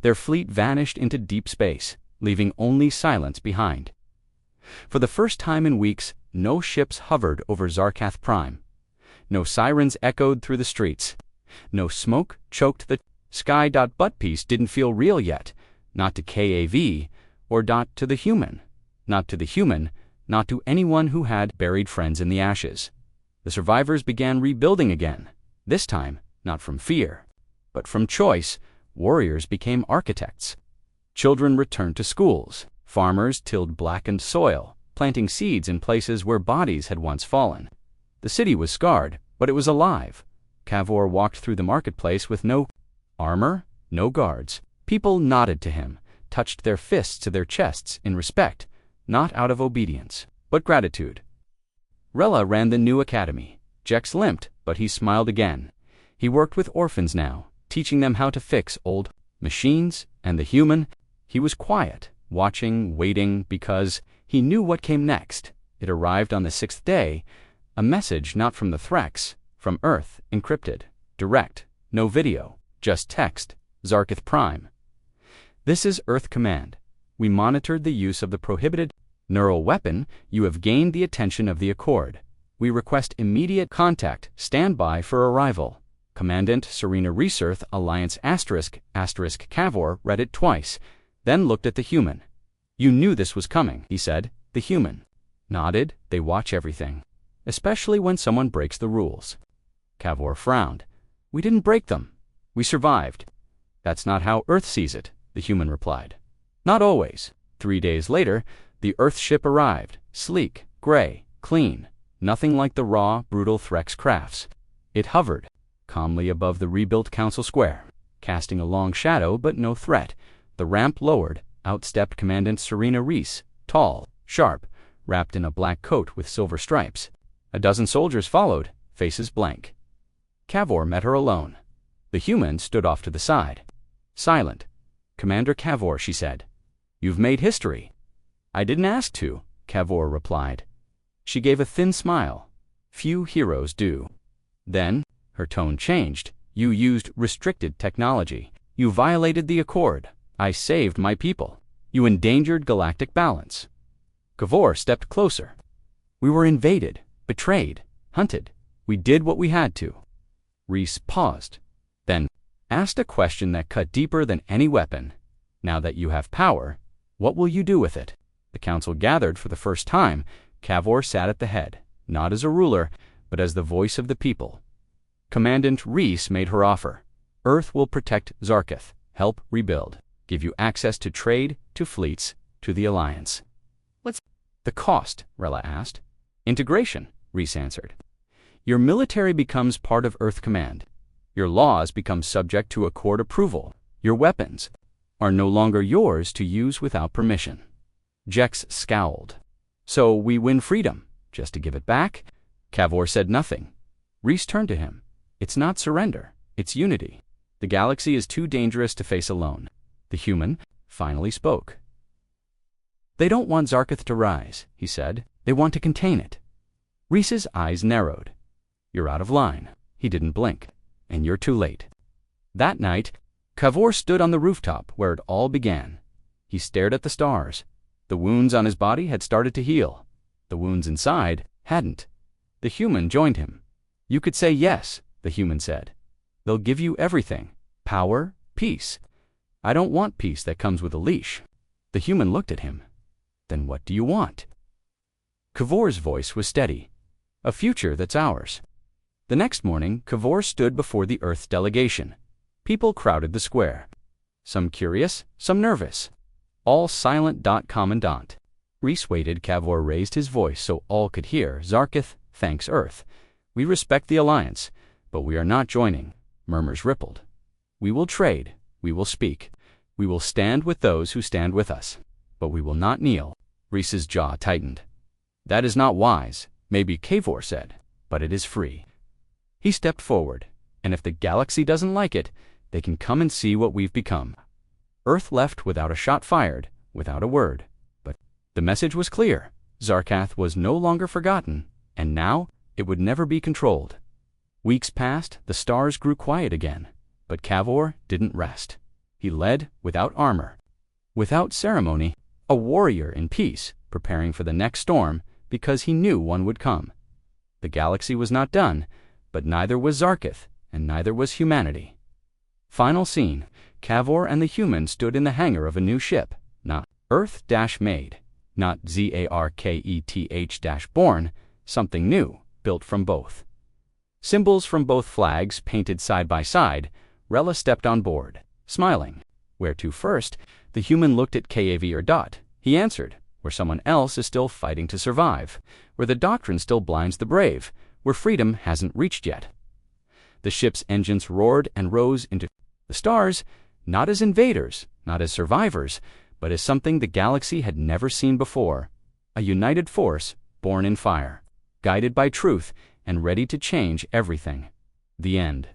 Their fleet vanished into deep space, leaving only silence behind. For the first time in weeks, no ships hovered over Zarkath Prime. No sirens echoed through the streets. No smoke choked the sky. But peace didn't feel real yet, not to KAV, or to the human. Not to the human, not to anyone who had buried friends in the ashes. The survivors began rebuilding again, this time not from fear, but from choice. Warriors became architects. Children returned to schools. Farmers tilled blackened soil, planting seeds in places where bodies had once fallen. The city was scarred, but it was alive. Cavor walked through the marketplace with no armor, no guards. People nodded to him, touched their fists to their chests in respect, not out of obedience, but gratitude. Rella ran the new academy. Jex limped, but he smiled again. He worked with orphans now, teaching them how to fix old machines and the human. He was quiet, watching, waiting, because he knew what came next. It arrived on the 6th day, a message not from the Threx, from Earth, encrypted, direct, no video, just text, Zarkith Prime. "This is Earth Command. We monitored the use of the prohibited neural weapon. You have gained the attention of the Accord. We request immediate contact. Stand by for arrival. Commandant Serena Resurth, Alliance ***. Cavor read it twice, then looked at the human. "You knew this was coming," he said. The human nodded. "They watch everything, especially when someone breaks the rules." Cavor frowned. "We didn't break them. We survived." "That's not how Earth sees it," the human replied. "Not always." 3 days later, the Earth ship arrived, sleek, gray, clean, nothing like the raw, brutal Threx crafts. It hovered calmly above the rebuilt Council Square, casting a long shadow but no threat. The ramp lowered. Out stepped Commandant Serena Reese, tall, sharp, wrapped in a black coat with silver stripes. A dozen soldiers followed, faces blank. Cavor met her alone. The human stood off to the side. Silent. "Commander Cavor," she said. "You've made history." "I didn't ask to," Cavor replied. She gave a thin smile. "Few heroes do." Then, her tone changed. "You used restricted technology. You violated the Accord. I saved my people. You endangered galactic balance." Cavor stepped closer. "We were invaded, betrayed, hunted. We did what we had to." Reese paused, then asked a question that cut deeper than any weapon. "Now that you have power, what will you do with it?" The council gathered for the first time. Cavor sat at the head, not as a ruler, but as the voice of the people. Commandant Reese made her offer. "Earth will protect Zarketh, help rebuild, give you access to trade, to fleets, to the Alliance." "What's the cost?" Rella asked. "Integration," Reese answered. "Your military becomes part of Earth Command. Your laws become subject to Accord approval. Your weapons are no longer yours to use without permission." Jex scowled. "So we win freedom, just to give it back?" Cavor said nothing. Reese turned to him. "It's not surrender, it's unity. The galaxy is too dangerous to face alone." The human finally spoke. "They don't want Zarketh to rise," he said. "They want to contain it." Reese's eyes narrowed. "You're out of line." He didn't blink. "And you're too late." That night, Cavor stood on the rooftop where it all began. He stared at the stars. The wounds on his body had started to heal. The wounds inside hadn't. The human joined him. "You could say yes," the human said. "They'll give you everything. Power, peace. I don't want peace that comes with a leash." The human looked at him. "Then what do you want?" Cavor's voice was steady. "A future that's ours." The next morning, Cavor stood before the Earth delegation. People crowded the square. Some curious, some nervous. All silent. Commandant. Reese waited. Cavor raised his voice so all could hear. "Zarketh thanks Earth. We respect the Alliance, but we are not joining." Murmurs rippled. "We will trade. We will speak. We will stand with those who stand with us. But we will not kneel." Reese's jaw tightened. "That is not wise," maybe Cavor said, "but it is free." He stepped forward, "And if the galaxy doesn't like it, they can come and see what we've become." Earth left without a shot fired, without a word. But the message was clear. Zarketh was no longer forgotten, and now it would never be controlled. Weeks passed, the stars grew quiet again, but Cavor didn't rest. He led without armor, without ceremony, a warrior in peace, preparing for the next storm because he knew one would come. The galaxy was not done, but neither was Zarketh, and neither was humanity. Final scene. Cavor and the human stood in the hangar of a new ship, not Earth-made, not Zarketh-born, something new, built from both. Symbols from both flags painted side by side. Rella stepped on board, smiling. "Where to first?" The human looked at Kav. He answered, "Where someone else is still fighting to survive, where the doctrine still blinds the brave, where freedom hasn't reached yet." The ship's engines roared and rose into the stars, not as invaders, not as survivors, but as something the galaxy had never seen before. A united force, born in fire, guided by truth, and ready to change everything. The end.